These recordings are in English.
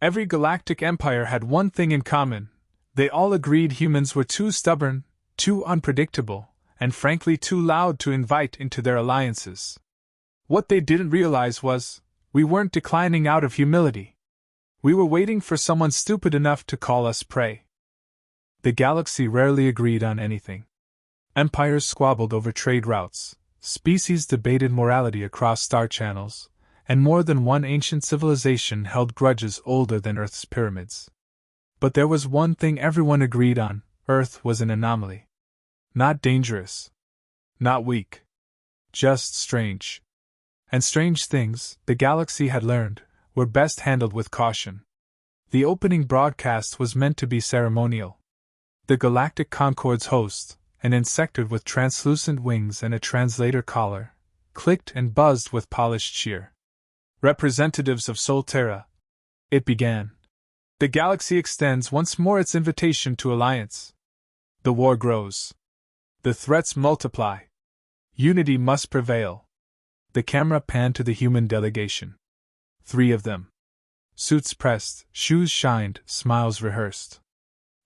Every galactic empire had one thing in common: they all agreed humans were too stubborn, too unpredictable, and frankly too loud to invite into their alliances. What they didn't realize was, we weren't declining out of humility. We were waiting for someone stupid enough to call us prey. The galaxy rarely agreed on anything. Empires squabbled over trade routes, species debated morality across star channels, and more than one ancient civilization held grudges older than Earth's pyramids. But there was one thing everyone agreed on: Earth was an anomaly. Not dangerous. Not weak. Just strange. And strange things, the galaxy had learned, were best handled with caution. The opening broadcast was meant to be ceremonial. The Galactic Concorde's host, an insectoid with translucent wings and a translator collar, clicked and buzzed with polished cheer. Representatives of Solterra, it began. The galaxy extends once more its invitation to alliance. The war grows. The threats multiply. Unity must prevail. The camera panned to the human delegation. 3 of them. Suits pressed, shoes shined, smiles rehearsed.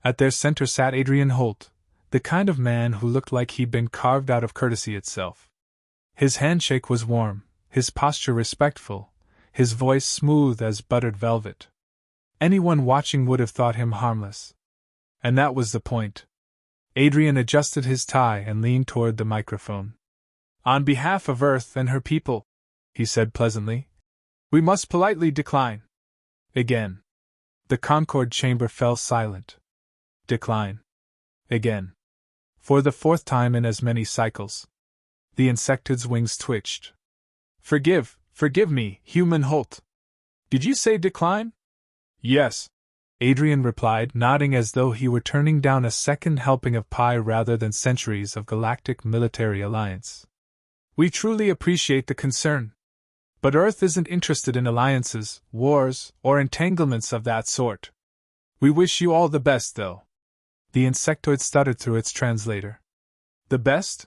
At their center sat Adrian Holt, the kind of man who looked like he'd been carved out of courtesy itself. His handshake was warm, his posture respectful, his voice smooth as buttered velvet. Anyone watching would have thought him harmless. And that was the point. Adrian adjusted his tie and leaned toward the microphone. "On behalf of Earth and her people," he said pleasantly, "we must politely decline." Again. The Concorde chamber fell silent. Decline. Again. For the 4th time in as many cycles. The insectoid's wings twitched. Forgive me, human Holt. Did you say decline?" "Yes," Adrian replied, nodding as though he were turning down a second helping of pie rather than centuries of galactic military alliance. "We truly appreciate the concern. But Earth isn't interested in alliances, wars, or entanglements of that sort. We wish you all the best, though." The insectoid stuttered through its translator. "The best?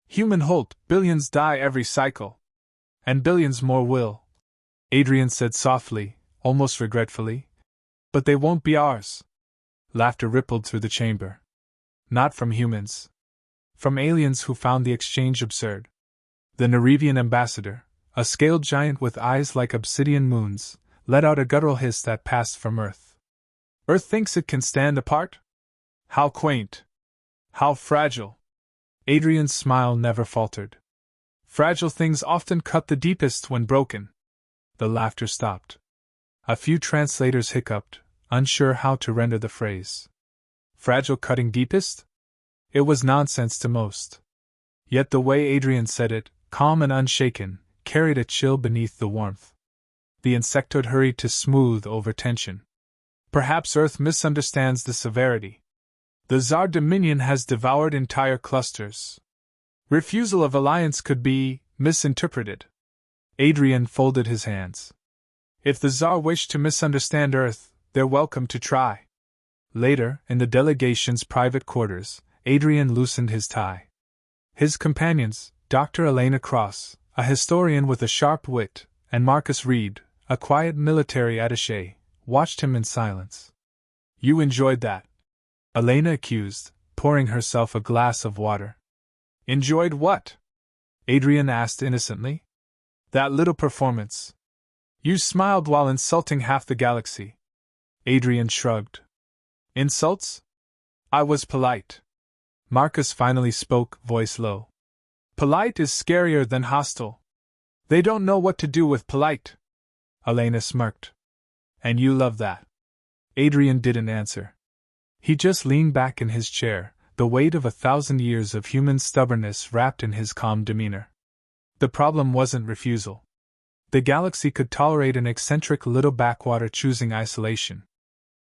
Human Holt, billions die every cycle. And billions more will," Adrian said softly, almost regretfully. "But they won't be ours." Laughter rippled through the chamber. Not from humans. From aliens who found the exchange absurd. The Nerevian ambassador, a scaled giant with eyes like obsidian moons, let out a guttural hiss that passed from Earth. "Earth thinks it can stand apart? How quaint! How fragile!" Adrian's smile never faltered. "Fragile things often cut the deepest when broken." The laughter stopped. A few translators hiccuped, unsure how to render the phrase. Fragile cutting deepest? It was nonsense to most. Yet the way Adrian said it, calm and unshaken, carried a chill beneath the warmth. The insectoid hurried to smooth over tension. "Perhaps Earth misunderstands the severity. The Tsar Dominion has devoured entire clusters. Refusal of alliance could be misinterpreted." Adrian folded his hands. "If the Tsar wished to misunderstand Earth, they're welcome to try." Later, in the delegation's private quarters, Adrian loosened his tie. His companions, Dr. Elena Cross, a historian with a sharp wit, and Marcus Reed, a quiet military attaché, watched him in silence. "You enjoyed that?" Elena accused, pouring herself a glass of water. "Enjoyed what?" Adrian asked innocently. "That little performance. You smiled while insulting half the galaxy." Adrian shrugged. "Insults? I was polite." Marcus finally spoke, voice low. "Polite is scarier than hostile. They don't know what to do with polite." Elena smirked. "And you love that." Adrian didn't answer. He just leaned back in his chair, the weight of 1,000 years of human stubbornness wrapped in his calm demeanor. The problem wasn't refusal. The galaxy could tolerate an eccentric little backwater choosing isolation.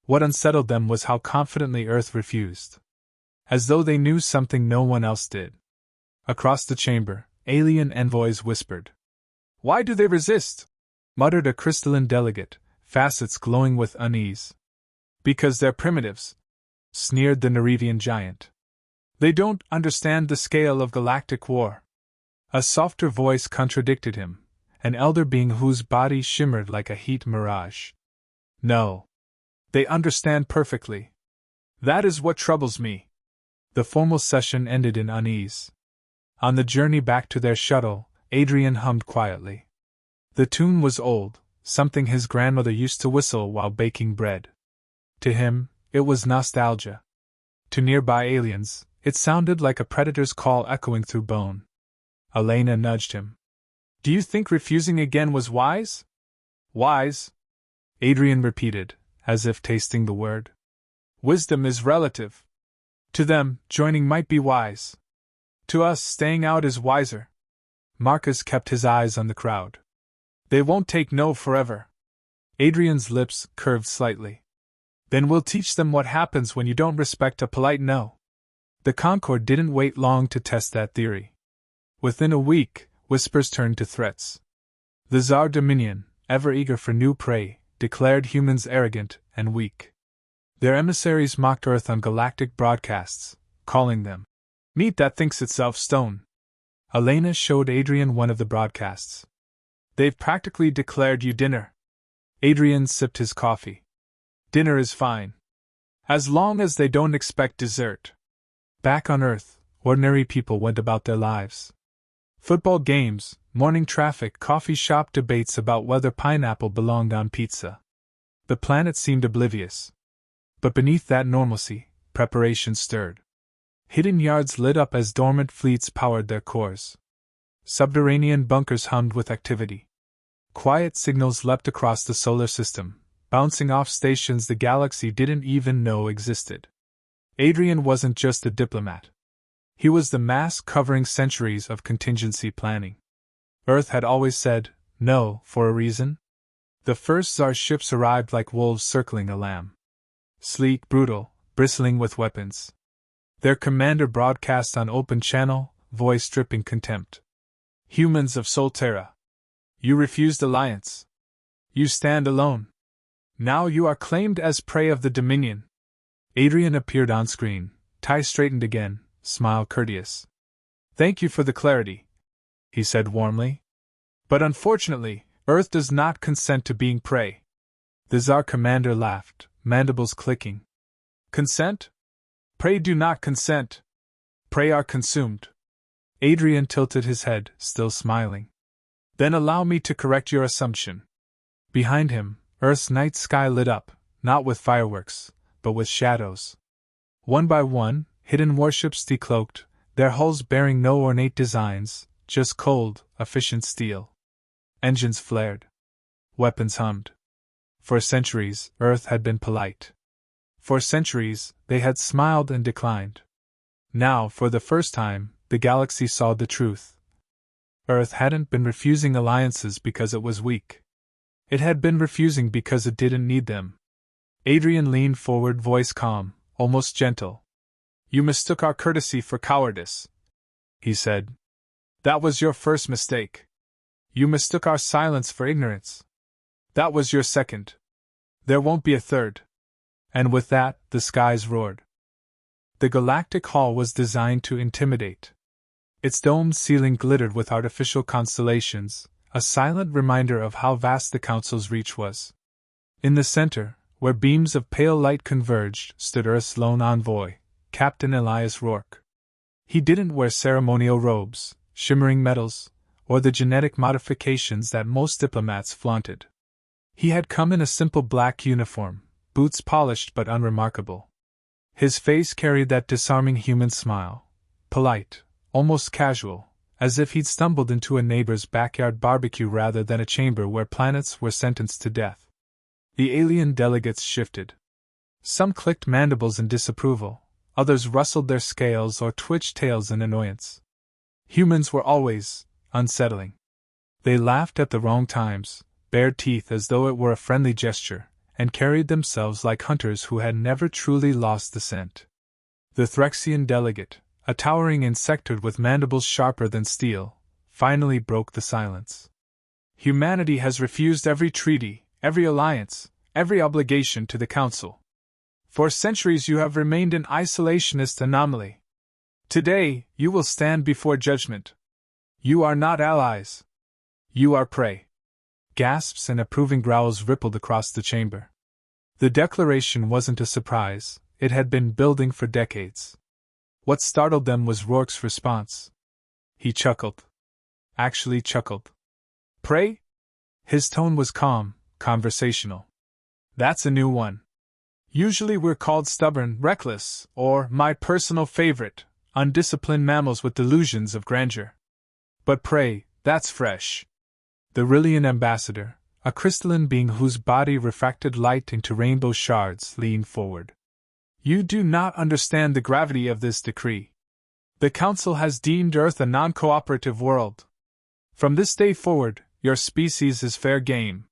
What unsettled them was how confidently Earth refused. As though they knew something no one else did. Across the chamber, alien envoys whispered. "Why do they resist?" muttered a crystalline delegate, facets glowing with unease. "Because they're primitives," sneered the Nerevian giant. "They don't understand the scale of galactic war." A softer voice contradicted him, an elder being whose body shimmered like a heat mirage. No. They understand perfectly. That is what troubles me. The formal session ended in unease. On the journey back to their shuttle, Adrian hummed quietly. The tune was old, something his grandmother used to whistle while baking bread. To him, it was nostalgia. To nearby aliens, it sounded like a predator's call echoing through bone. Elena nudged him. Do you think refusing again was wise? Wise? Adrian repeated, as if tasting the word. Wisdom is relative. To them, joining might be wise. To us, staying out is wiser. Marcus kept his eyes on the crowd. They won't take no forever. Adrian's lips curved slightly. Then we'll teach them what happens when you don't respect a polite no. The Concord didn't wait long to test that theory. Within a week, whispers turned to threats. The Tsar Dominion, ever eager for new prey, declared humans arrogant and weak. Their emissaries mocked Earth on galactic broadcasts, calling them meat that thinks itself stone. Elena showed Adrian one of the broadcasts. They've practically declared you dinner. Adrian sipped his coffee. Dinner is fine. As long as they don't expect dessert. Back on Earth, ordinary people went about their lives. Football games, morning traffic, coffee shop debates about whether pineapple belonged on pizza. The planet seemed oblivious. But beneath that normalcy, preparation stirred. Hidden yards lit up as dormant fleets powered their cores. Subterranean bunkers hummed with activity. Quiet signals leapt across the solar system, bouncing off stations the galaxy didn't even know existed. Adrian wasn't just a diplomat. He was the mask covering centuries of contingency planning. Earth had always said no for a reason. The first Tsar ships arrived like wolves circling a lamb. Sleek, brutal, bristling with weapons. Their commander broadcast on open channel, voice dripping contempt. Humans of Solterra. You refused alliance. You stand alone. Now you are claimed as prey of the Dominion. Adrian appeared on screen, tie straightened again, smile courteous. Thank you for the clarity, he said warmly. But unfortunately, Earth does not consent to being prey. The Tsar commander laughed, mandibles clicking. Consent? Prey do not consent. Prey are consumed. Adrian tilted his head, still smiling. Then allow me to correct your assumption. Behind him, Earth's night sky lit up, not with fireworks, but with shadows. One by one, hidden warships decloaked, their hulls bearing no ornate designs, just cold, efficient steel. Engines flared. Weapons hummed. For centuries, Earth had been polite. For centuries, they had smiled and declined. Now, for the first time, the galaxy saw the truth. Earth hadn't been refusing alliances because it was weak. It had been refusing because it didn't need them. Adrian leaned forward, voice calm, almost gentle. You mistook our courtesy for cowardice, he said. That was your first mistake. You mistook our silence for ignorance. That was your second. There won't be a third. And with that, the skies roared. The galactic hall was designed to intimidate. Its domed ceiling glittered with artificial constellations, a silent reminder of how vast the Council's reach was. In the center, where beams of pale light converged, stood Earth's lone envoy, Captain Elias Rourke. He didn't wear ceremonial robes, shimmering medals, or the genetic modifications that most diplomats flaunted. He had come in a simple black uniform, boots polished but unremarkable. His face carried that disarming human smile, polite, almost casual, as if he'd stumbled into a neighbor's backyard barbecue rather than a chamber where planets were sentenced to death. The alien delegates shifted. Some clicked mandibles in disapproval, others rustled their scales or twitched tails in annoyance. Humans were always unsettling. They laughed at the wrong times, bared teeth as though it were a friendly gesture, and carried themselves like hunters who had never truly lost the scent. The Threxian delegate, a towering insectoid with mandibles sharper than steel, finally broke the silence. Humanity has refused every treaty, every alliance, every obligation to the Council. For centuries you have remained an isolationist anomaly. Today, you will stand before judgment. You are not allies. You are prey. Gasps and approving growls rippled across the chamber. The declaration wasn't a surprise, it had been building for decades. What startled them was Rourke's response. He chuckled. Actually chuckled. Pray? His tone was calm, conversational. That's a new one. Usually we're called stubborn, reckless, or, my personal favorite, undisciplined mammals with delusions of grandeur. But pray, that's fresh. The Rillian ambassador, a crystalline being whose body refracted light into rainbow shards, leaned forward. You do not understand the gravity of this decree. The Council has deemed Earth a non-cooperative world. From this day forward, your species is fair game.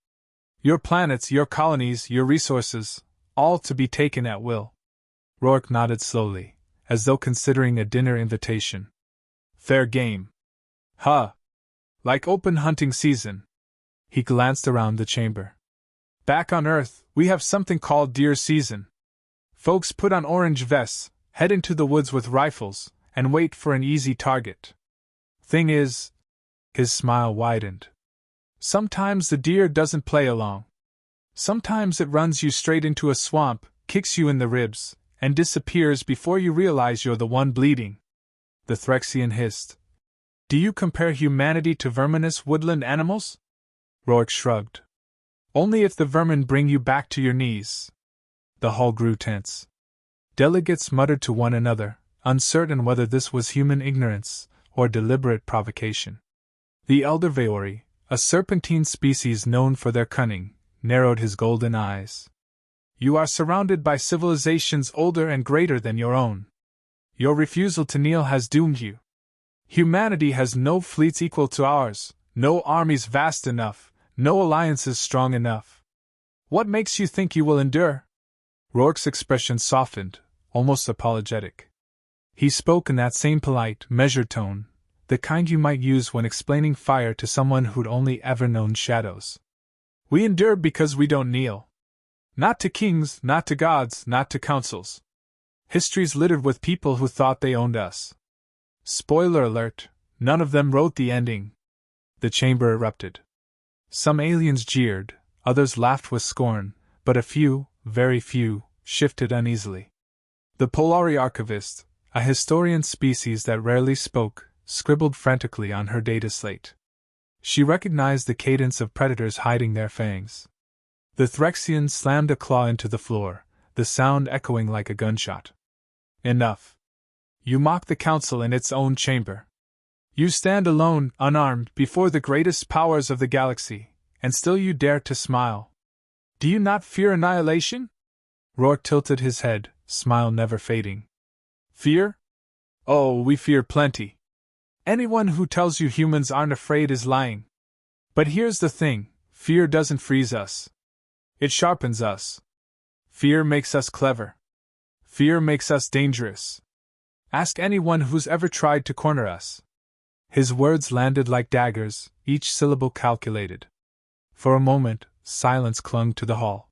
Your planets, your colonies, your resources, all to be taken at will. Rourke nodded slowly, as though considering a dinner invitation. Fair game. Huh. Like open hunting season. He glanced around the chamber. Back on Earth, we have something called deer season. Folks put on orange vests, head into the woods with rifles, and wait for an easy target. Thing is, his smile widened. Sometimes the deer doesn't play along. Sometimes it runs you straight into a swamp, kicks you in the ribs, and disappears before you realize you're the one bleeding. The Threxian hissed. Do you compare humanity to verminous woodland animals? Rourke shrugged. Only if the vermin bring you back to your knees. The hall grew tense. Delegates muttered to one another, uncertain whether this was human ignorance or deliberate provocation. The elder Veori, a serpentine species known for their cunning, narrowed his golden eyes. You are surrounded by civilizations older and greater than your own. Your refusal to kneel has doomed you. Humanity has no fleets equal to ours, no armies vast enough, no alliances strong enough. What makes you think you will endure? Rourke's expression softened, almost apologetic. He spoke in that same polite, measured tone, the kind you might use when explaining fire to someone who'd only ever known shadows. We endure because we don't kneel. Not to kings, not to gods, not to councils. History's littered with people who thought they owned us. Spoiler alert, none of them wrote the ending. The chamber erupted. Some aliens jeered, others laughed with scorn, but a few, very few, shifted uneasily. The Polari archivist, a historian species that rarely spoke, scribbled frantically on her data slate. She recognized the cadence of predators hiding their fangs. The Threxian slammed a claw into the floor, the sound echoing like a gunshot. Enough. You mock the Council in its own chamber. You stand alone, unarmed, before the greatest powers of the galaxy, and still you dare to smile. Do you not fear annihilation? Rourke tilted his head, smile never fading. Fear? Oh, we fear plenty. Anyone who tells you humans aren't afraid is lying. But here's the thing, fear doesn't freeze us. It sharpens us. Fear makes us clever. Fear makes us dangerous. Ask anyone who's ever tried to corner us. His words landed like daggers, each syllable calculated. For a moment, silence clung to the hall.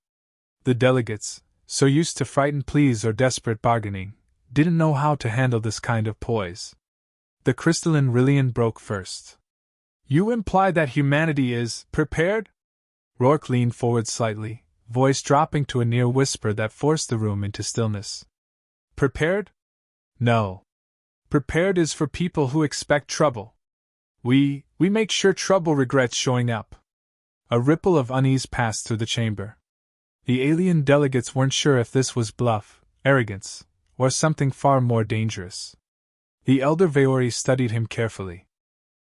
The delegates, so used to frightened pleas or desperate bargaining, didn't know how to handle this kind of poise. The crystalline Rillian broke first. You imply that humanity is prepared? Rourke leaned forward slightly, voice dropping to a near whisper that forced the room into stillness. Prepared? No. Prepared is for people who expect trouble. We make sure trouble regrets showing up. A ripple of unease passed through the chamber. The alien delegates weren't sure if this was bluff, arrogance, or something far more dangerous. The elder Veori studied him carefully.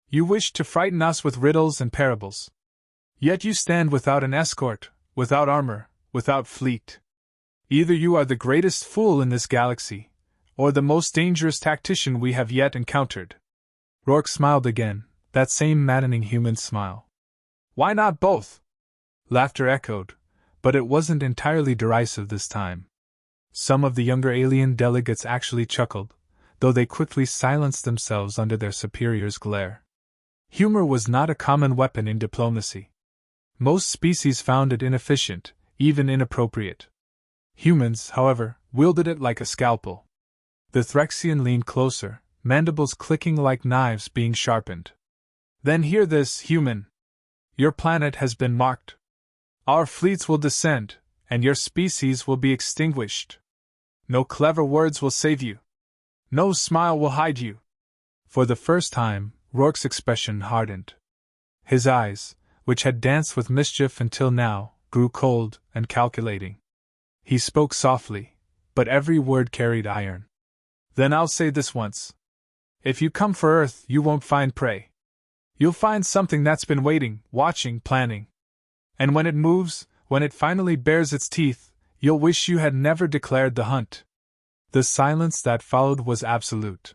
You wish to frighten us with riddles and parables. Yet you stand without an escort, without armor, without fleet. Either you are the greatest fool in this galaxy, or the most dangerous tactician we have yet encountered. Rourke smiled again, that same maddening human smile. Why not both? Laughter echoed, but it wasn't entirely derisive this time. Some of the younger alien delegates actually chuckled, though they quickly silenced themselves under their superior's glare. Humor was not a common weapon in diplomacy. Most species found it inefficient, even inappropriate. Humans, however, wielded it like a scalpel. The Threxian leaned closer, mandibles clicking like knives being sharpened. Then hear this, human. Your planet has been marked. Our fleets will descend, and your species will be extinguished. No clever words will save you. No smile will hide you. For the first time, Rourke's expression hardened. His eyes, which had danced with mischief until now, grew cold and calculating. He spoke softly, but every word carried iron. Then I'll say this once. If you come for Earth, you won't find prey. You'll find something that's been waiting, watching, planning. And when it moves, when it finally bares its teeth, you'll wish you had never declared the hunt. The silence that followed was absolute.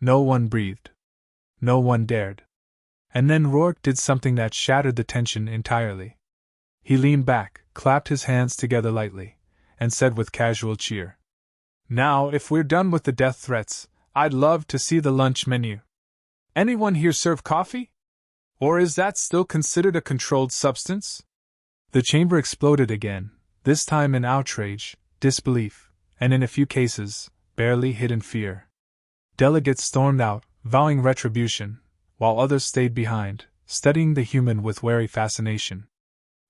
No one breathed. No one dared. And then Rourke did something that shattered the tension entirely. He leaned back, clapped his hands together lightly, and said with casual cheer, "Now, if we're done with the death threats, I'd love to see the lunch menu. Anyone here serve coffee? Or is that still considered a controlled substance?" The chamber exploded again, this time in outrage, disbelief, and in a few cases, barely hidden fear. Delegates stormed out, vowing retribution, while others stayed behind, studying the human with wary fascination.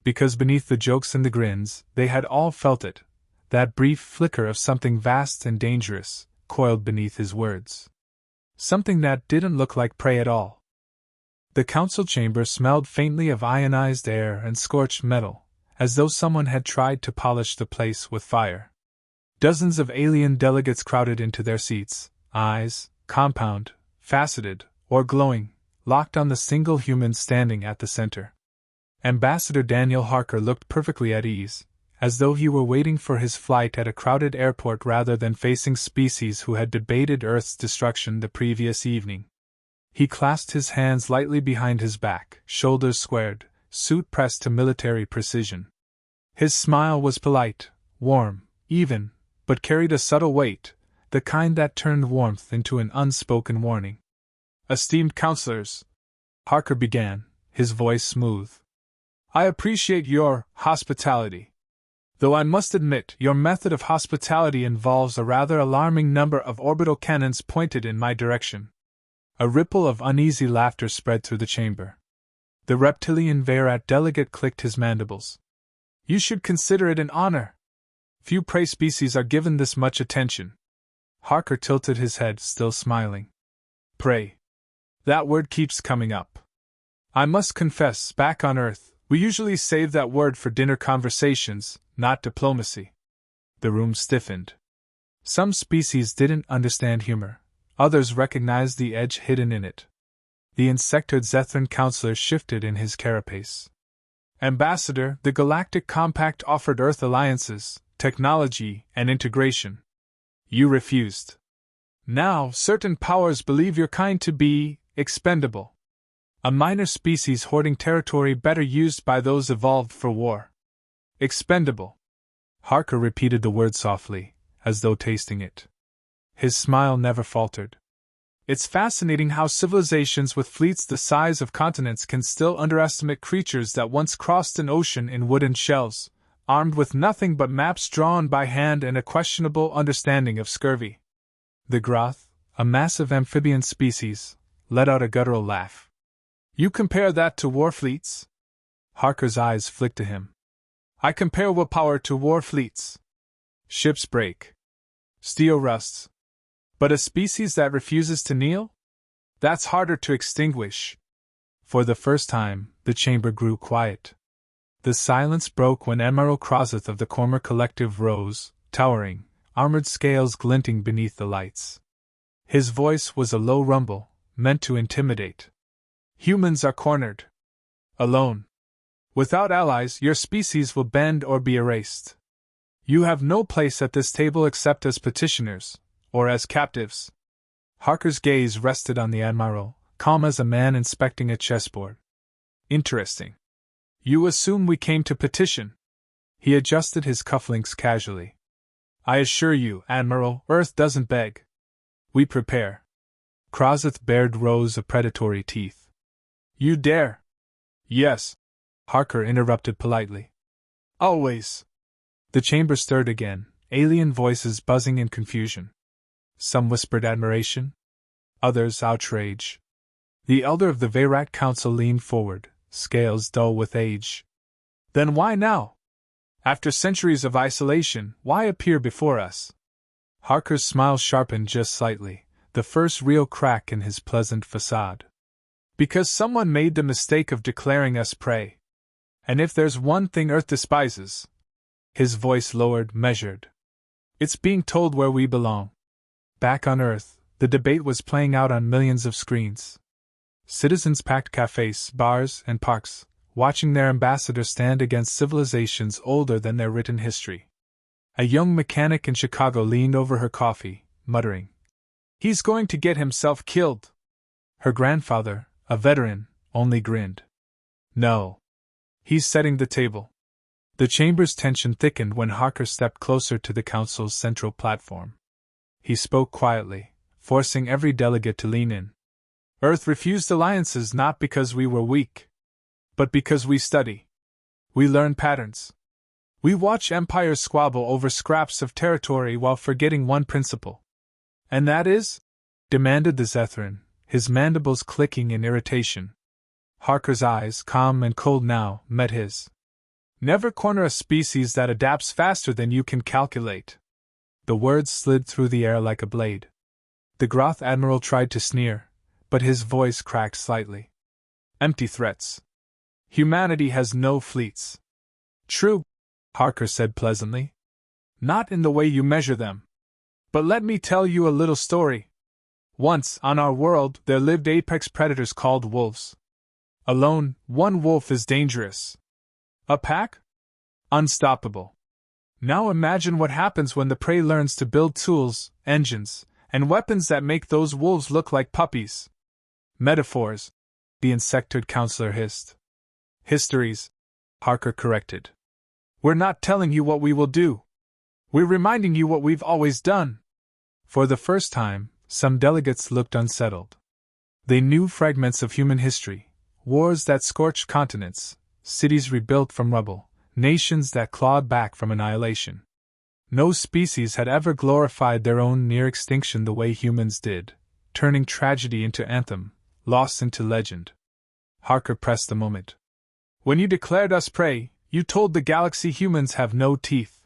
Because beneath the jokes and the grins, they had all felt it, that brief flicker of something vast and dangerous, coiled beneath his words. Something that didn't look like prey at all. The council chamber smelled faintly of ionized air and scorched metal, as though someone had tried to polish the place with fire. Dozens of alien delegates crowded into their seats, eyes, compound, faceted, or glowing, locked on the single human standing at the center. Ambassador Daniel Harker looked perfectly at ease, as though he were waiting for his flight at a crowded airport rather than facing species who had debated Earth's destruction the previous evening. He clasped his hands lightly behind his back, shoulders squared, suit pressed to military precision. His smile was polite, warm, even, but carried a subtle weight, the kind that turned warmth into an unspoken warning. "Esteemed councilors," Harker began, his voice smooth, "I appreciate your hospitality. Though I must admit your method of hospitality involves a rather alarming number of orbital cannons pointed in my direction." A ripple of uneasy laughter spread through the chamber. The reptilian Veyrat delegate clicked his mandibles. "You should consider it an honor. Few prey species are given this much attention." Harker tilted his head, still smiling. "Prey. That word keeps coming up. I must confess, back on Earth, we usually save that word for dinner conversations, not diplomacy." The room stiffened. Some species didn't understand humor, others recognized the edge hidden in it. The insectoid Zethran counselor shifted in his carapace. "Ambassador, the Galactic Compact offered Earth alliances, technology, and integration. You refused. Now, certain powers believe your kind to be expendable. A minor species hoarding territory better used by those evolved for war. Expendable." Harker repeated the word softly, as though tasting it. His smile never faltered. "It's fascinating how civilizations with fleets the size of continents can still underestimate creatures that once crossed an ocean in wooden shells, armed with nothing but maps drawn by hand and a questionable understanding of scurvy." The Groth, a massive amphibian species, let out a guttural laugh. "You compare that to war fleets?" Harker's eyes flicked to him. "I compare willpower to war fleets. Ships break. Steel rusts. But a species that refuses to kneel? That's harder to extinguish." For the first time, the chamber grew quiet. The silence broke when Admiral Crozeth of the Cormer Collective rose, towering, armored scales glinting beneath the lights. His voice was a low rumble, meant to intimidate. "Humans are cornered. Alone. Without allies, your species will bend or be erased. You have no place at this table except as petitioners, or as captives." Harker's gaze rested on the Admiral, calm as a man inspecting a chessboard. "Interesting. You assume we came to petition." He adjusted his cufflinks casually. "I assure you, Admiral, Earth doesn't beg. We prepare." Crozeth bared rows of predatory teeth. "You dare?" "Yes," Harker interrupted politely. "Always." The chamber stirred again, alien voices buzzing in confusion. Some whispered admiration, others outrage. The elder of the Veyrat Council leaned forward, scales dull with age. "Then why now?" After centuries of isolation, why appear before us? Harker's smile sharpened just slightly, the first real crack in his pleasant facade. Because someone made the mistake of declaring us prey. And if there's one thing Earth despises, his voice lowered, measured, it's being told where we belong. Back on Earth, the debate was playing out on millions of screens. Citizens packed cafes, bars, and parks, watching their ambassador stand against civilizations older than their written history. A young mechanic in Chicago leaned over her coffee, muttering, "He's going to get himself killed." Her grandfather, a veteran, only grinned. "No. He's setting the table." The chamber's tension thickened when Harker stepped closer to the council's central platform. He spoke quietly, forcing every delegate to lean in. Earth refused alliances not because we were weak, but because we study. We learn patterns. We watch empires squabble over scraps of territory while forgetting one principle. "And that is?" demanded the Zethran, his mandibles clicking in irritation. Harker's eyes, calm and cold now, met his. "Never corner a species that adapts faster than you can calculate." The words slid through the air like a blade. The Groth Admiral tried to sneer, but his voice cracked slightly. "Empty threats. Humanity has no fleets." "True," Harker said pleasantly. "Not in the way you measure them. But let me tell you a little story. Once, on our world, there lived apex predators called wolves. Alone, one wolf is dangerous. A pack? Unstoppable. Now imagine what happens when the prey learns to build tools, engines, and weapons that make those wolves look like puppies." "Metaphors," the insectoid counselor hissed. "Histories," Harker corrected. "We're not telling you what we will do. We're reminding you what we've always done." For the first time, some delegates looked unsettled. They knew fragments of human history, wars that scorched continents, cities rebuilt from rubble, nations that clawed back from annihilation. No species had ever glorified their own near extinction the way humans did, turning tragedy into anthem, loss into legend. Harker pressed a moment. "When you declared us prey, you told the galaxy humans have no teeth.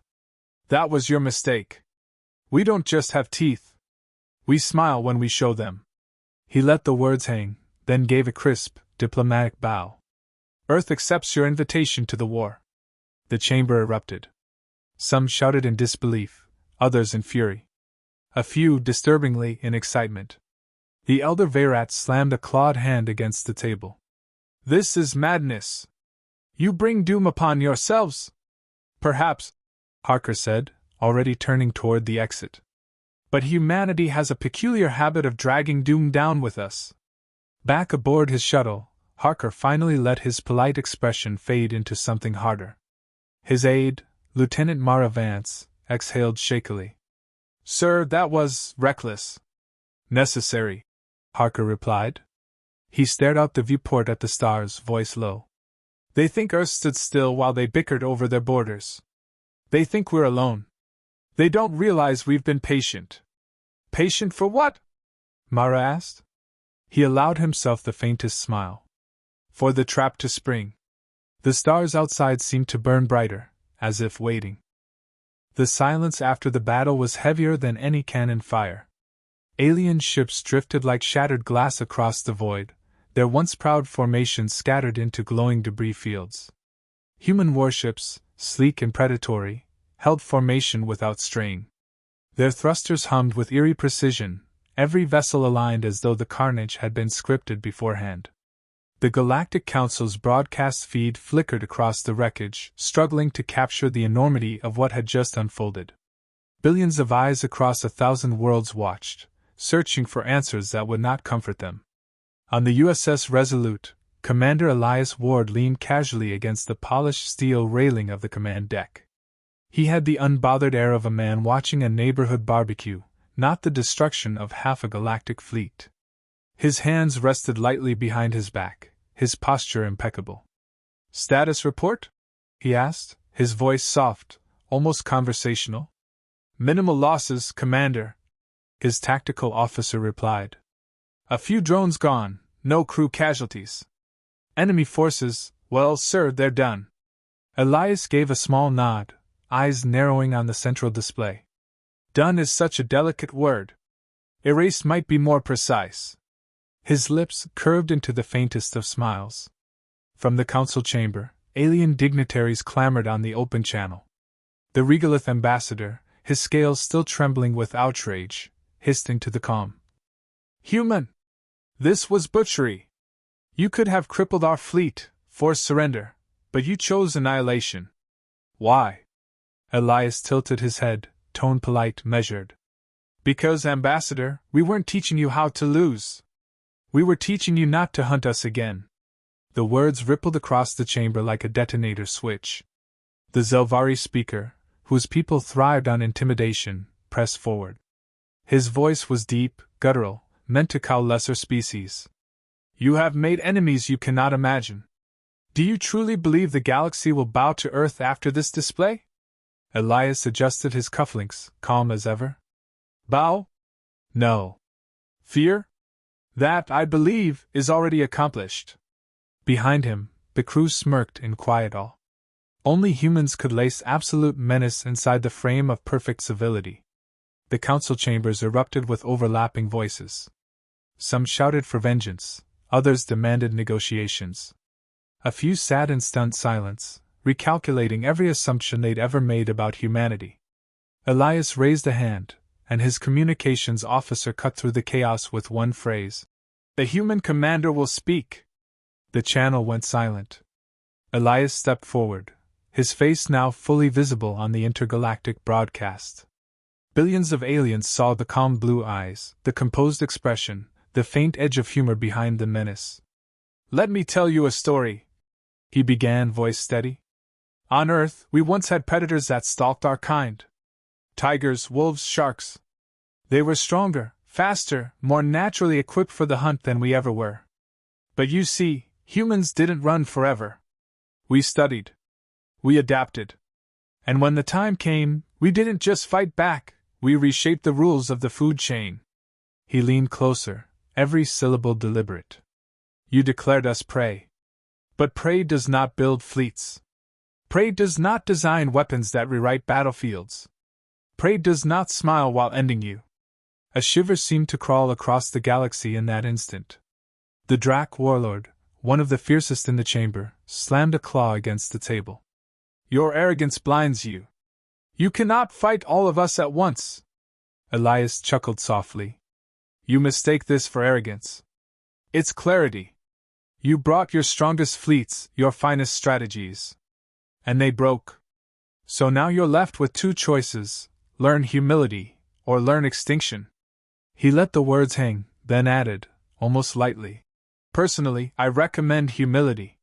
That was your mistake. We don't just have teeth. We smile when we show them." He let the words hang, then gave a crisp, diplomatic bow. "Earth accepts your invitation to the war." The chamber erupted. Some shouted in disbelief, others in fury. A few, disturbingly, in excitement. The elder Veyrat slammed a clawed hand against the table. "This is madness. You bring doom upon yourselves." "Perhaps," Harker said, already turning toward the exit. "But humanity has a peculiar habit of dragging doom down with us." Back aboard his shuttle, Harker finally let his polite expression fade into something harder. His aide, Lieutenant Mara Vance, exhaled shakily. "Sir, that was reckless." "Necessary," Harker replied. He stared out the viewport at the stars, voice low. "They think Earth stood still while they bickered over their borders. They think we're alone. They don't realize we've been patient." "Patient for what?" Mara asked. He allowed himself the faintest smile. "For the trap to spring." The stars outside seemed to burn brighter, as if waiting. The silence after the battle was heavier than any cannon fire. Alien ships drifted like shattered glass across the void, their once proud formations scattered into glowing debris fields. Human warships, sleek and predatory, held formation without straying. Their thrusters hummed with eerie precision, every vessel aligned as though the carnage had been scripted beforehand. The Galactic Council's broadcast feed flickered across the wreckage, struggling to capture the enormity of what had just unfolded. Billions of eyes across 1,000 worlds watched, searching for answers that would not comfort them. On the USS Resolute, Commander Elias Ward leaned casually against the polished steel railing of the command deck. He had the unbothered air of a man watching a neighborhood barbecue, not the destruction of half a galactic fleet. His hands rested lightly behind his back, his posture impeccable. "Status report?" he asked, his voice soft, almost conversational. "Minimal losses, Commander," his tactical officer replied. "A few drones gone, no crew casualties. Enemy forces, well, sir, they're done. Elias gave a small nod, eyes narrowing on the central display. Done is such a delicate word. Erased might be more precise. His lips curved into the faintest of smiles. From the council chamber, alien dignitaries clamored on the open channel. The Regalith ambassador, his scales still trembling with outrage, hissed into the calm. Human! This was butchery! You could have crippled our fleet, forced surrender, but you chose annihilation. Why? Elias tilted his head, tone polite, measured. Because, Ambassador, we weren't teaching you how to lose. We were teaching you not to hunt us again. The words rippled across the chamber like a detonator switch. The Zelvari speaker, whose people thrived on intimidation, pressed forward. His voice was deep, guttural, meant to cow lesser species. You have made enemies you cannot imagine. Do you truly believe the galaxy will bow to Earth after this display? Elias adjusted his cufflinks, calm as ever. Bow? No. Fear? That, I believe, is already accomplished. Behind him, the crew smirked in quiet awe. Only humans could lace absolute menace inside the frame of perfect civility. The council chambers erupted with overlapping voices. Some shouted for vengeance, others demanded negotiations. A few sat in stunned silence, recalculating every assumption they'd ever made about humanity. Elias raised a hand, and his communications officer cut through the chaos with one phrase. The human commander will speak. The channel went silent. Elias stepped forward, his face now fully visible on the intergalactic broadcast. Billions of aliens saw the calm blue eyes, the composed expression, the faint edge of humor behind the menace. Let me tell you a story, he began, voice steady. On Earth, we once had predators that stalked our kind. Tigers, wolves, sharks. They were stronger, faster, more naturally equipped for the hunt than we ever were. But you see, humans didn't run forever. We studied. We adapted. And when the time came, we didn't just fight back, we reshaped the rules of the food chain. He leaned closer, every syllable deliberate. You declared us prey. But prey does not build fleets. Prey does not design weapons that rewrite battlefields. Prey does not smile while ending you. A shiver seemed to crawl across the galaxy in that instant. The Drak warlord, one of the fiercest in the chamber, slammed a claw against the table. Your arrogance blinds you. You cannot fight all of us at once. Elias chuckled softly. You mistake this for arrogance. It's clarity. You brought your strongest fleets, your finest strategies. And they broke. So now you're left with two choices, learn humility, or learn extinction. He let the words hang, then added, almost lightly. Personally, I recommend humility.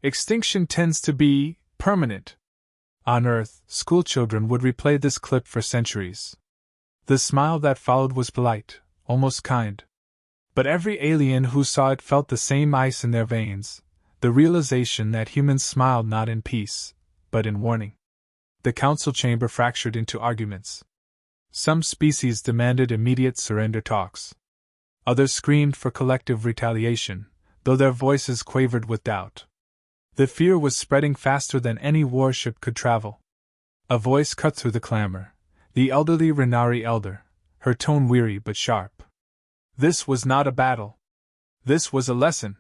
Extinction tends to be permanent. On Earth, schoolchildren would replay this clip for centuries. The smile that followed was polite, almost kind. But every alien who saw it felt the same ice in their veins, the realization that humans smiled not in peace, but in warning. The council chamber fractured into arguments. Some species demanded immediate surrender talks. Others screamed for collective retaliation, though their voices quavered with doubt. The fear was spreading faster than any warship could travel. A voice cut through the clamor, the elderly Renari elder, her tone weary but sharp. This was not a battle. This was a lesson.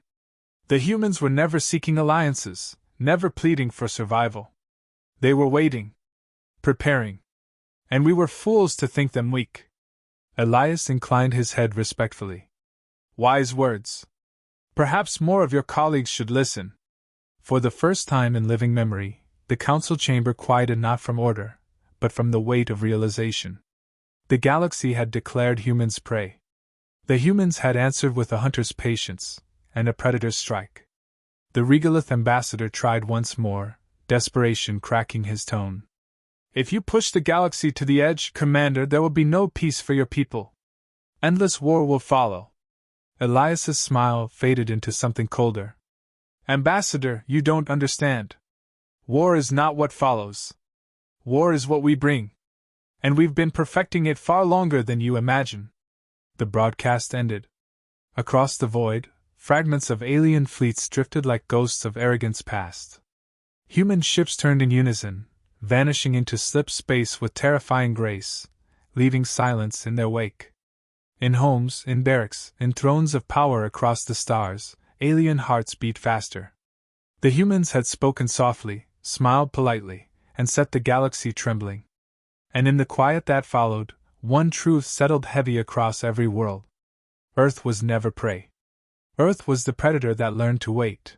The humans were never seeking alliances, never pleading for survival. They were waiting. Preparing. And we were fools to think them weak. Elias inclined his head respectfully. Wise words. Perhaps more of your colleagues should listen. For the first time in living memory, the council chamber quieted not from order, but from the weight of realization. The galaxy had declared humans prey. The humans had answered with a hunter's patience, and a predator's strike. The Regalith ambassador tried once more, desperation cracking his tone. If you push the galaxy to the edge, Commander, there will be no peace for your people. Endless war will follow. Elias's smile faded into something colder. Ambassador, you don't understand. War is not what follows. War is what we bring. And we've been perfecting it far longer than you imagine. The broadcast ended. Across the void, fragments of alien fleets drifted like ghosts of arrogance past. Human ships turned in unison, vanishing into slip space with terrifying grace, leaving silence in their wake. In homes, in barracks, in thrones of power across the stars, alien hearts beat faster. The humans had spoken softly, smiled politely, and set the galaxy trembling. And in the quiet that followed, one truth settled heavy across every world. Earth was never prey. Earth was the predator that learned to wait.